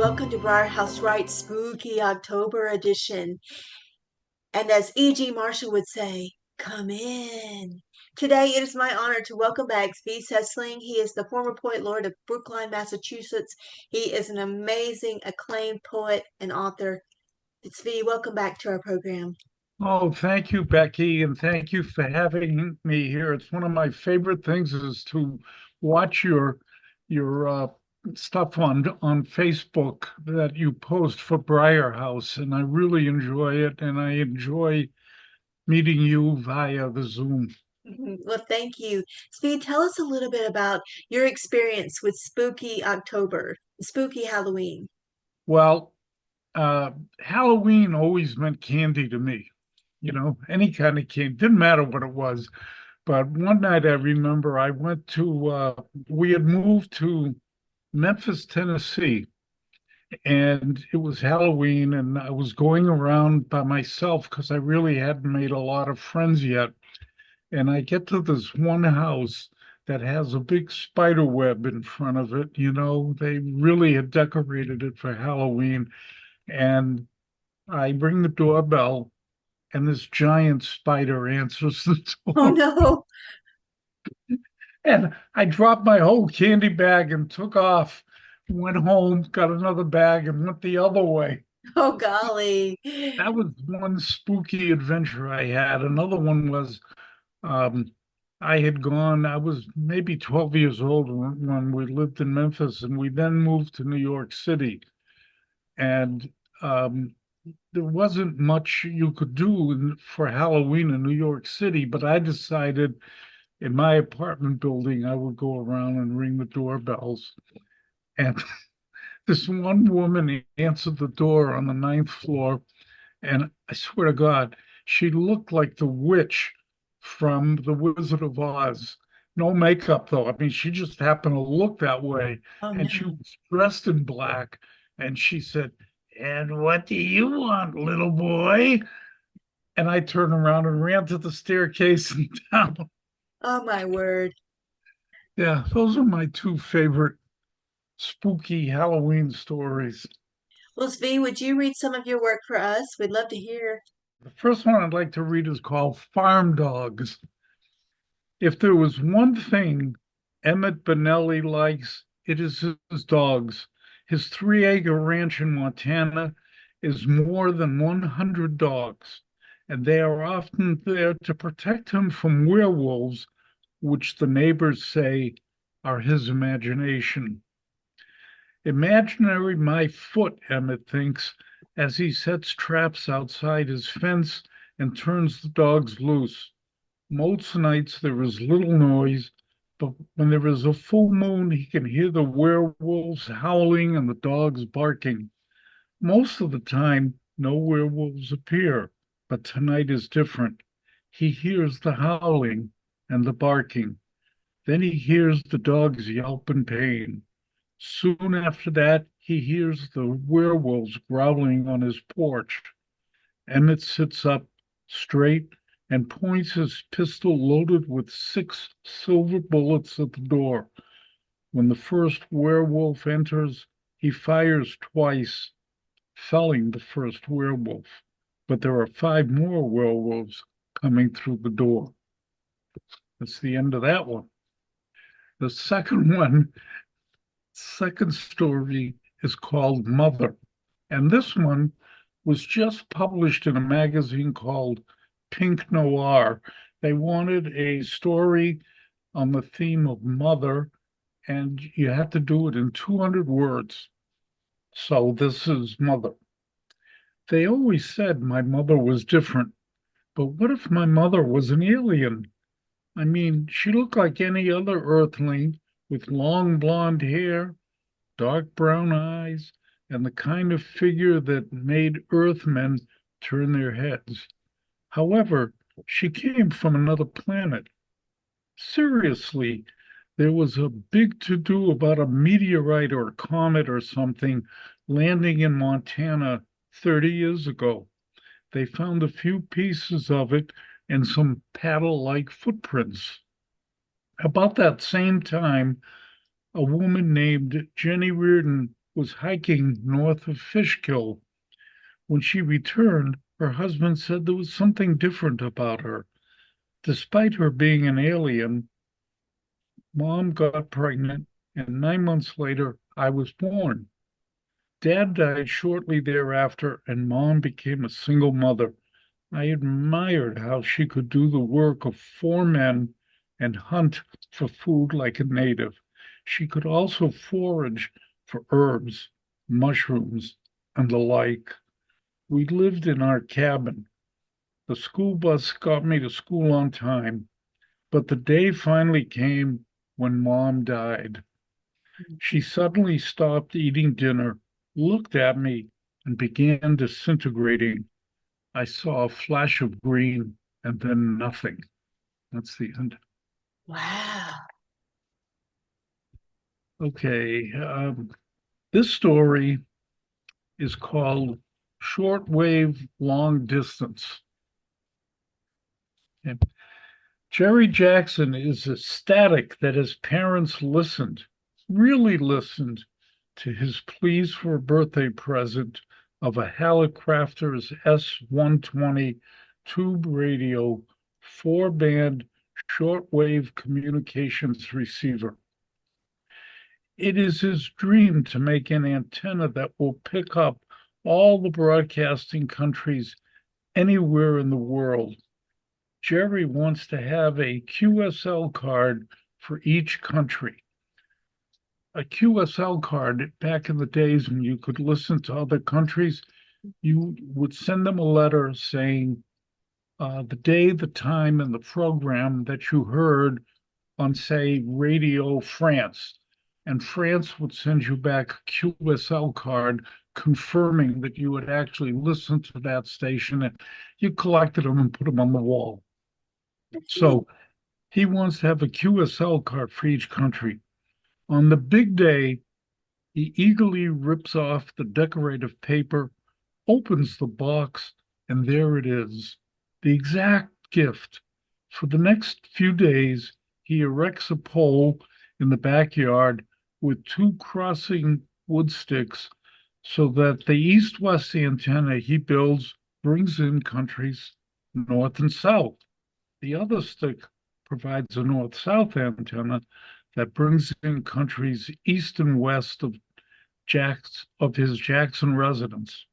welcome to Briar House Right Spooky October edition. And as E.G. Marshall would say, come in. Today it is my honor to welcome back Zvi Sesling. He is the former poet laureate of Brookline, Massachusetts. He is an amazing, acclaimed poet and author. Zvi, welcome back to our program. Oh, thank you, Becky, and thank you for having me here. It's one of my favorite things is to watch your stuff on Facebook that you post for Briar House, and I really enjoy it, and I enjoy meeting you via the Zoom. Well, thank you. Zvi, tell us a little bit about your experience with Spooky October, Spooky Halloween. Well, Halloween always meant candy to me, any kind of candy, didn't matter what it was. But one night I remember I went we had moved to Memphis, Tennessee, and it was Halloween, and I was going around by myself because I really hadn't made a lot of friends yet. And I get to this one house that has a big spider web in front of it. They really had decorated it for Halloween. And I ring the doorbell, and this giant spider answers the Oh door. no. And I dropped my whole candy bag and took off, went home, got another bag, and went the other way. Oh golly. That was one spooky adventure I had. Another one was um, I was maybe 12 years old when we lived in Memphis, and we then moved to New York City. And there wasn't much you could do for Halloween in New York City, but I decided in my apartment building, I would go around and ring the doorbells. And this one woman answered the door on the ninth floor. And I swear to God, she looked like the witch from The Wizard of Oz. No makeup, though. I mean, she just happened to look that way. Oh And she no. was dressed in black. And she said, "And what do you want, little boy?" And I turned around and ran to the staircase and down. Oh my word. Yeah, those are my two favorite spooky Halloween stories. Well, Svi, would you read some of your work for us? We'd love to hear. The first one I'd like to read is called Farm Dogs. If there was one thing Emmett Benelli likes, it is his dogs. His 3-acre ranch in Montana is more than 100 dogs, and they are often there to protect him from werewolves, which the neighbors say are his imagination. Imaginary my foot, Emmett thinks, as he sets traps outside his fence and turns the dogs loose. Most nights there is little noise, but when there is a full moon, he can hear the werewolves howling and the dogs barking. Most of the time, no werewolves appear, but tonight is different. He hears the howling and the barking. Then he hears the dogs yelp in pain. Soon after that, he hears the werewolves growling on his porch. Emmett sits up straight and points his pistol loaded with 6 silver bullets at the door. When the first werewolf enters, he fires twice, felling the first werewolf. But there are 5 more werewolves coming through the door. That's the end of that one. The second story is called Mother. And this one was just published in a magazine called Pink Noir. They wanted a story on the theme of mother, and you had to do it in 200 words. So this is Mother. They always said my mother was different, but what if my mother was an alien? I mean, she looked like any other earthling with long blonde hair, dark brown eyes, and the kind of figure that made Earthmen turn their heads. However, she came from another planet. Seriously, there was a big to-do about a meteorite or a comet or something landing in Montana 30 years ago. They found a few pieces of it and some paddle-like footprints. About that same time, a woman named Jenny Reardon was hiking north of Fishkill. When she returned, her husband said there was something different about her. Despite her being an alien, Mom got pregnant, and 9 months later, I was born. Dad died shortly thereafter, and Mom became a single mother. I admired how she could do the work of four men and hunt for food like a native. She could also forage for herbs, mushrooms, and the like. We lived in our cabin. The school bus got me to school on time, but the day finally came when Mom died. She suddenly stopped eating dinner, looked at me, and began disintegrating. I saw a flash of green and then nothing. That's the end. Wow. Okay. This story is called Shortwave Long Distance. And Jerry Jackson is ecstatic that his parents listened, really listened to his pleas for a birthday present of a Hallicrafter's S120 tube radio 4-band shortwave communications receiver. It is his dream to make an antenna that will pick up all the broadcasting countries anywhere in the world. Jerry wants to have a QSL card for each country. A QSL card, back in the days when you could listen to other countries, you would send them a letter saying the day, the time, and the program that you heard on, say, Radio France. And France would send you back a QSL card confirming that you had actually listened to that station, and you collected them and put them on the wall. That's neat. So he wants to have a QSL card for each country. On the big day, he eagerly rips off the decorative paper, opens the box, and there it is, the exact gift. For the next few days, he erects a pole in the backyard with two crossing wood sticks so that the east-west antenna he builds brings in countries north and south. The other stick provides a north-south antenna that brings in countries east and west of his Jackson residence.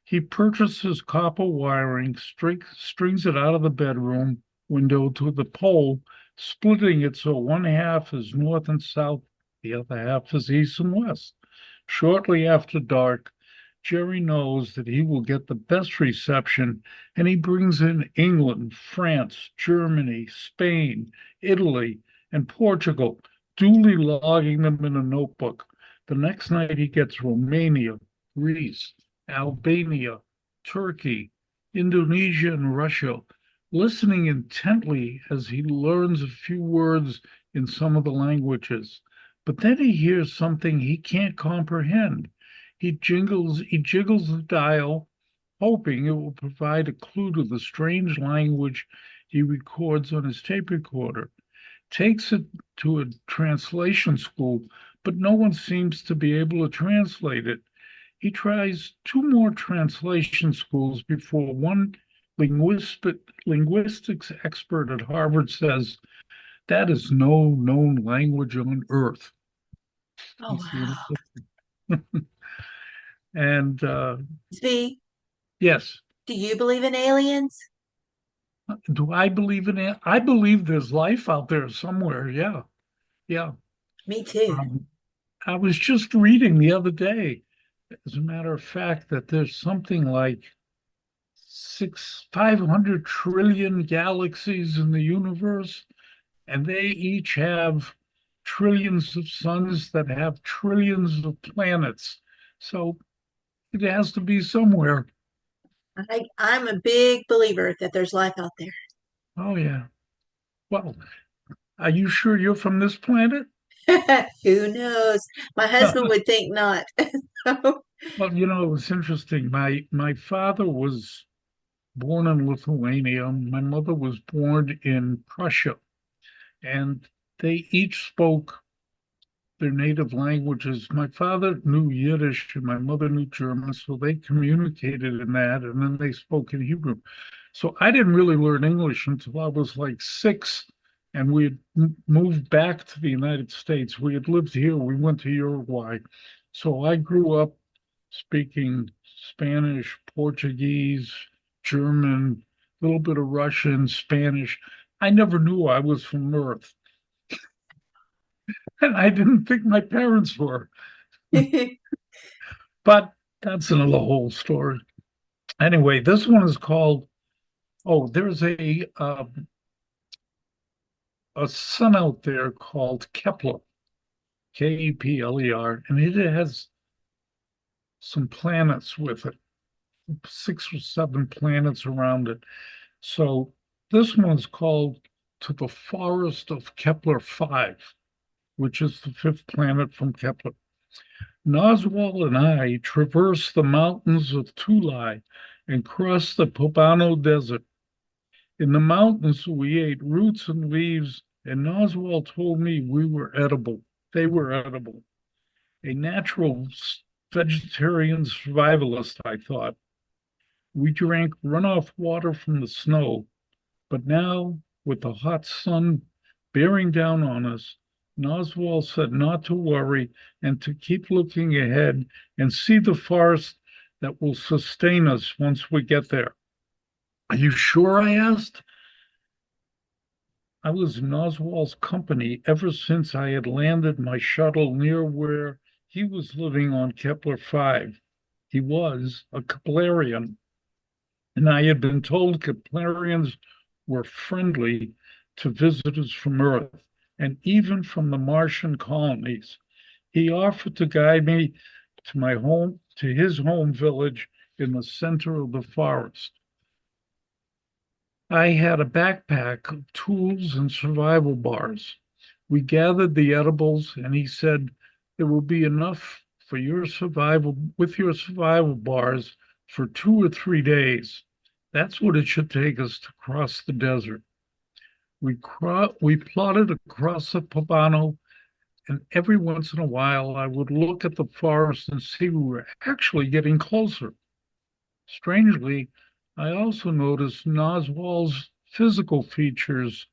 He purchases copper wiring, strings it out of the bedroom window to the pole, splitting it so one half is north and south, the other half is east and west. Shortly after dark, Jerry knows that he will get the best reception, and he brings in England, France, Germany, Spain, Italy, and Portugal, duly logging them in a notebook. The next night he gets Romania, Greece, Albania, Turkey, Indonesia, and Russia, listening intently as he learns a few words in some of the languages. But then he hears something he can't comprehend. He jiggles the dial, hoping it will provide a clue to the strange language he records on his tape recorder. Takes it to a translation school, but no one seems to be able to translate it. He tries two more translation schools before one linguistics expert at Harvard says that is no known language on Earth. Oh, He's the wow. and Zvi, yes, do you believe in aliens? do I believe in it? I believe there's life out there somewhere. Yeah, yeah. Me too. Um, I was just reading the other day, as a matter of fact, that there's something like 500 trillion galaxies in the universe, and they each have trillions of suns that have trillions of planets. So it has to be somewhere. I'm a big believer that there's life out Oh, yeah. Well, are you sure you're from this planet? there. Who knows? My husband would think not. So, Well, it's interesting. My father was born in Lithuania. My mother was born in Prussia, and they each spoke their native languages. My father knew Yiddish and my mother knew German, so they communicated in that, and then they spoke in Hebrew. So I didn't really learn English until I was like 6, and we had moved back to the United States. We had lived here, we went to Uruguay. So I grew up speaking Spanish, Portuguese, German, a little bit of Russian, Spanish. I never knew I was from Earth, and I didn't think my parents were. But that's another whole story. Anyway, this one is called, oh, there's a sun out there called Kepler, Kepler, and it has some planets with it, 6 or 7 planets around it. So this one's called To the Forest of Kepler 5, which is the 5th planet from Kepler. Noswald and I traversed the mountains of Tulai and crossed the Pobano Desert. In the mountains, we ate roots and leaves, and Noswald told me we were edible. They were edible. A natural vegetarian survivalist, I thought. We drank runoff water from the snow, but now, with the hot sun bearing down on us, Noswald said not to worry and to keep looking ahead and see the forest that will sustain us once we get there. Are you sure? I asked. I was in Oswald's company ever since I had landed my shuttle near where he was living on Kepler 5. He was a Keplerian, and I had been told Keplerians were friendly to visitors from Earth and even from the Martian colonies. He offered to guide me to my home, to his home village in the center of the forest. I had a backpack of tools and survival bars. We gathered the edibles, and he said there will be enough for your survival with your survival bars for 2 or 3 days. That's what it should take us to cross the desert. We plodded across the Pabano, and every once in a while I would look at the forest and see we were actually getting closer. Strangely, I also noticed Noswald's physical features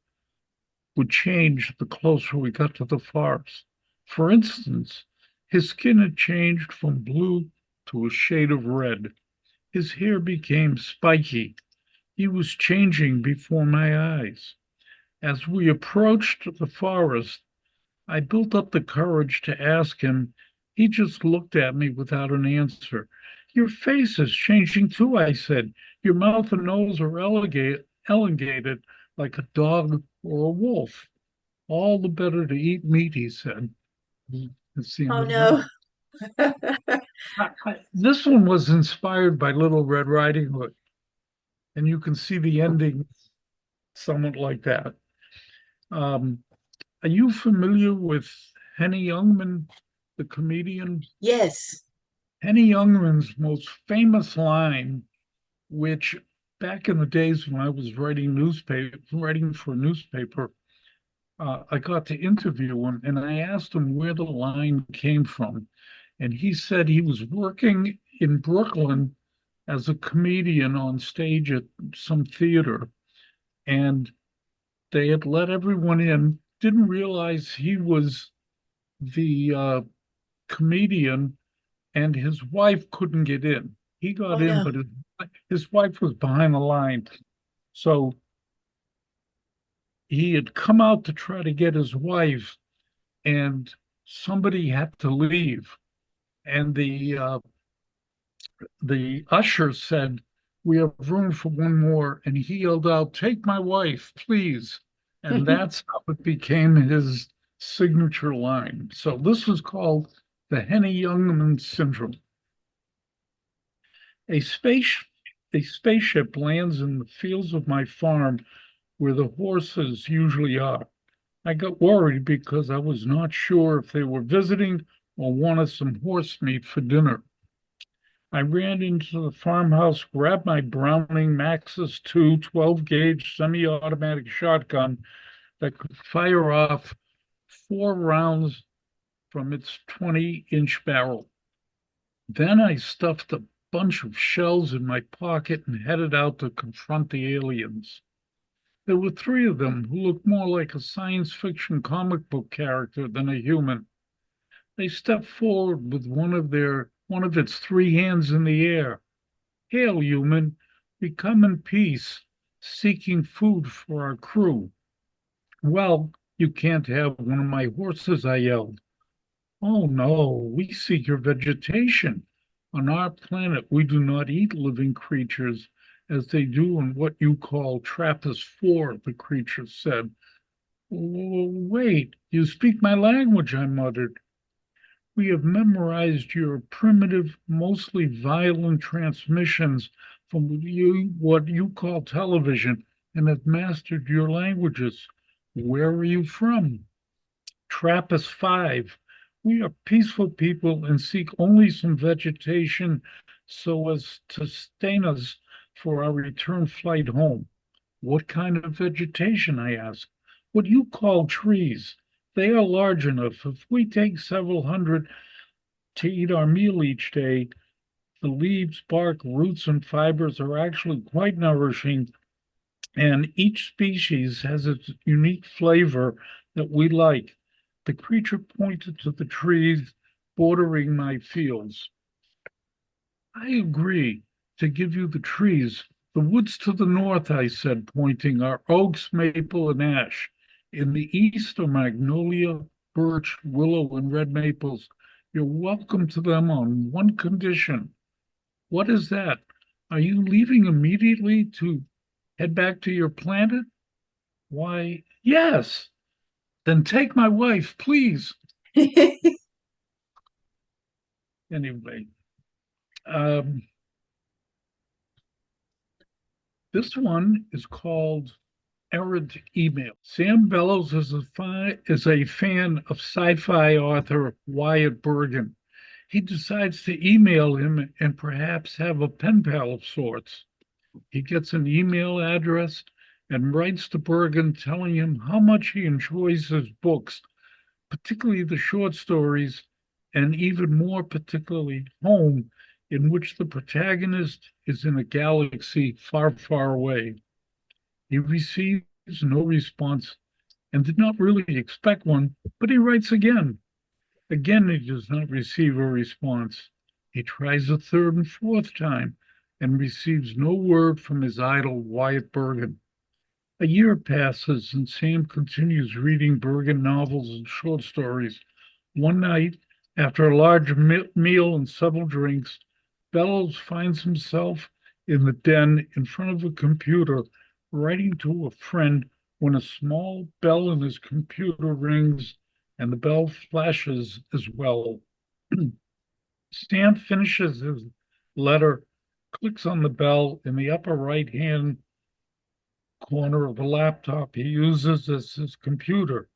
would change the closer we got to the forest. For instance, his skin had changed from blue to a shade of red. His hair became spiky. He was changing before my eyes. As we approached the forest, I built up the courage to ask him. He just looked at me without an answer. Your face is changing too, I said. Your mouth and nose are elongated like a dog or a wolf. All the better to eat meat, he said. That's the end Oh of that. no. This one was inspired by Little Red Riding Hood, and you can see the ending somewhat like that. Um, are you familiar with Henny Youngman, the comedian? Yes. Henny Youngman's most famous line, which back in the days when I was writing for a newspaper, I got to interview him and I asked him where the line came from. And he said he was working in Brooklyn as a comedian on stage at some theater. And they had let everyone in, didn't realize he was the comedian, and his wife couldn't get in. He got Oh in, no. but his wife was behind the line. So he had come out to try to get his wife, and somebody had to leave. And the usher said, "We have room for one more." And he yelled out, "Take my wife, please." And that's how it became his signature line. So this was called the Henny Youngman syndrome. A space a spaceship lands in the fields of my farm where the horses usually are. I got worried because I was not sure if they were visiting or wanted some horse meat for dinner. I ran into the farmhouse, grabbed my Browning Maxus 2 12-gauge semi-automatic shotgun that could fire off 4 rounds from its 20-inch barrel. Then I stuffed a bunch of shells in my pocket and headed out to confront the aliens. There were three of them who looked more like a science fiction comic book character than a human. They stepped forward with one of its three hands in the air. Hail, human, we come in peace, seeking food for our crew. Well, you can't have one of my horses, I yelled. Oh no, we seek your vegetation. On our planet, we do not eat living creatures as they do in what you call Trappist 4, the creature said. Wait, you speak my language, I muttered. We have memorized your primitive, mostly violent transmissions from what you call television, and have mastered your languages. Where are you from? Trappist 5. We are peaceful people and seek only some vegetation so as to sustain us for our return flight home. What kind of vegetation? I asked. What you call trees. They are large enough. If we take several hundred to eat our meal each day, the leaves, bark, roots, and fibers are actually quite nourishing, and each species has its unique flavor that we like. The creature pointed to the trees bordering my fields. I agree to give you the trees. The woods to the north, I said, pointing, are oaks, maple, and ash. In the east are magnolia, birch, willow, and red maples. You're welcome to them on one condition. What is that? Are you leaving immediately to head back to your planet? Why, yes. Then take my wife, please. Anyway, um, this one is called Errant Email. Sam Bellows is a fan of sci-fi author Wyatt Bergen. He decides to email him and perhaps have a pen pal of sorts. He gets an email address and writes to Bergen telling him how much he enjoys his books, particularly the short stories, and even more particularly Home, in which the protagonist is in a galaxy far, far away. He receives no response and did not really expect one, but he writes again. Again, he does not receive a response. He tries a third and fourth time and receives no word from his idol, Wyatt Bergen. A year passes and Sam continues reading Bergen novels and short stories. One night, after a large meal and several drinks, Bellows finds himself in the den in front of a computer, writing to a friend when a small bell in his computer rings and the bell flashes as well. Stan finishes his letter, clicks on the bell in the upper right hand corner of the laptop he uses as his computer.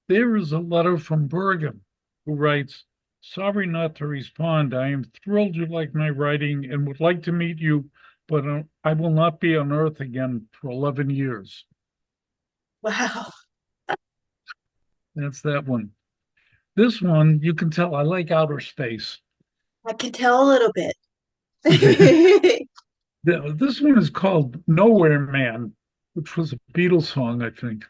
There is a letter from Bergen, who writes, Sorry not to respond. I am thrilled you like my writing and would like to meet you, but I will not be on Earth again for 11 years. Wow. That's that one. This one, you can tell I like outer space. I can tell a little bit. This one is called Nowhere Man, which was a Beatles song, I think.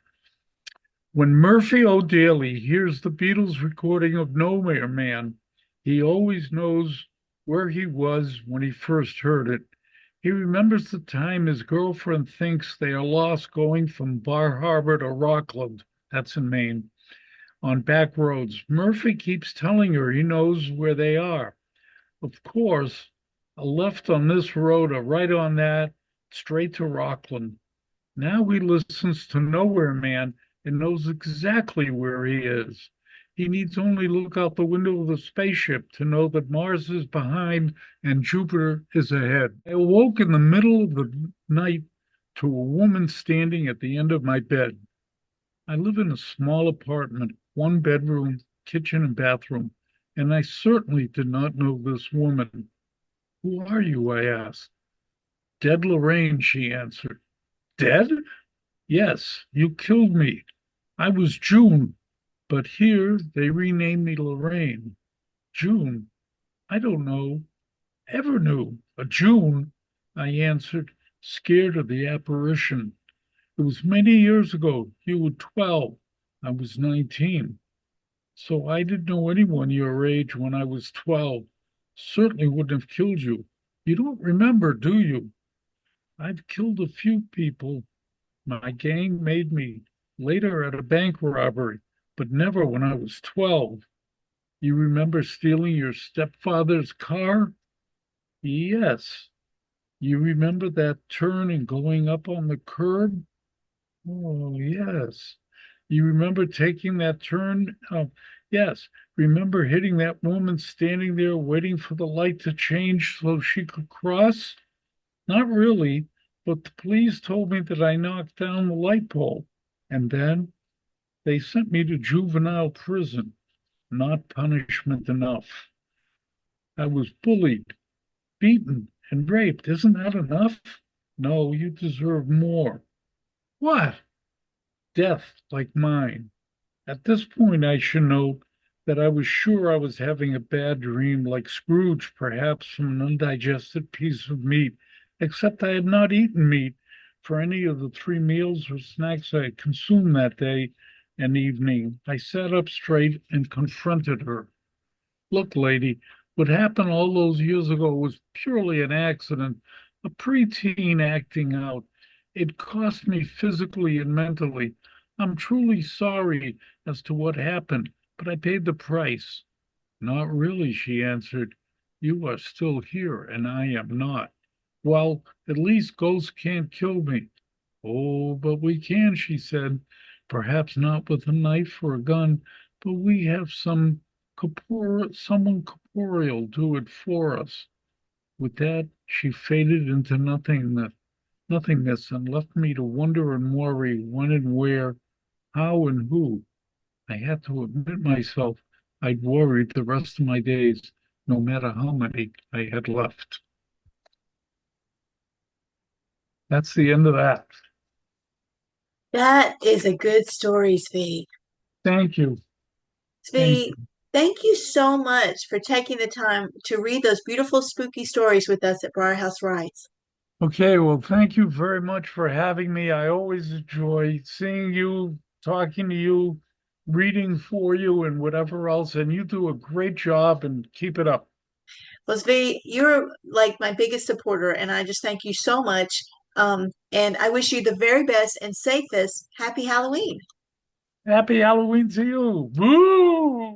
When Murphy O'Daly hears the Beatles recording of Nowhere Man, he always knows where he was when he first heard it. He remembers the time his girlfriend thinks they are lost going from Bar Harbor to Rockland, that's in Maine, on back roads. Murphy keeps telling her he knows where they are. Of course, a left on this road, a right on that, straight to Rockland. Now he listens to Nowhere Man and knows exactly where he is. He needs only look out the window of the spaceship to know that Mars is behind and Jupiter is ahead. I awoke in the middle of the night to a woman standing at the end of my bed. I live in a small apartment, one bedroom, kitchen, and bathroom, and I certainly did not know this woman. Who are you? I asked. Dead Lorraine, she answered. Dead? Yes, you killed me. I was June, But here they renamed me Lorraine. June, I don't know, ever knew. A June, I answered, scared of the apparition. It was many years ago. You were 12. I was 19. So I didn't know anyone your age when I was 12. Certainly wouldn't have killed you. You don't remember, do you? I've killed a few people. My gang made me later at a bank robbery, but never when I was 12. You remember stealing your stepfather's car? Yes. You remember that turn and going up on the curb? Oh, yes. You remember taking that turn? Yes. Remember hitting that woman standing there waiting for the light to change so she could cross? Not really, but the police told me that I knocked down the light pole. And then they sent me to juvenile prison. Not punishment enough. I was bullied, beaten, and raped. Isn't that enough? No, you deserve more. What? Death like mine. At this point, I should note that I was sure I was having a bad dream, like Scrooge, perhaps from an undigested piece of meat, except I had not eaten meat for any of the three meals or snacks I had consumed that day and evening. I sat up straight and confronted her. Look, lady, what happened all those years ago was purely an accident, a preteen acting out. It cost me physically and mentally. I'm truly sorry as to what happened, but I paid the price. Not really, she answered. You are still here, and I am not. Well, at least ghosts can't kill me. Oh, but we can, she said. Perhaps not with a knife or a gun, but we have someone corporeal do it for us. With that, she faded into nothingness and left me to wonder and worry when and where, how and who. I had to admit myself I'd worried the rest of my days, no matter how many I had left. That's the end of that. That is a good story, Zvi. Thank you. Thank Zvi, you. thank you so much for taking the time to read those beautiful spooky stories with us at Briar House Writes. Okay, well, thank you very much for having me. I always enjoy seeing you, talking to you, reading for you, and whatever else. And you do a great job and keep it up. Well, Zvi, you're like my biggest supporter, and I just thank you so much. And I wish you the very best and safest. Happy Halloween. Happy Halloween to you. Woo!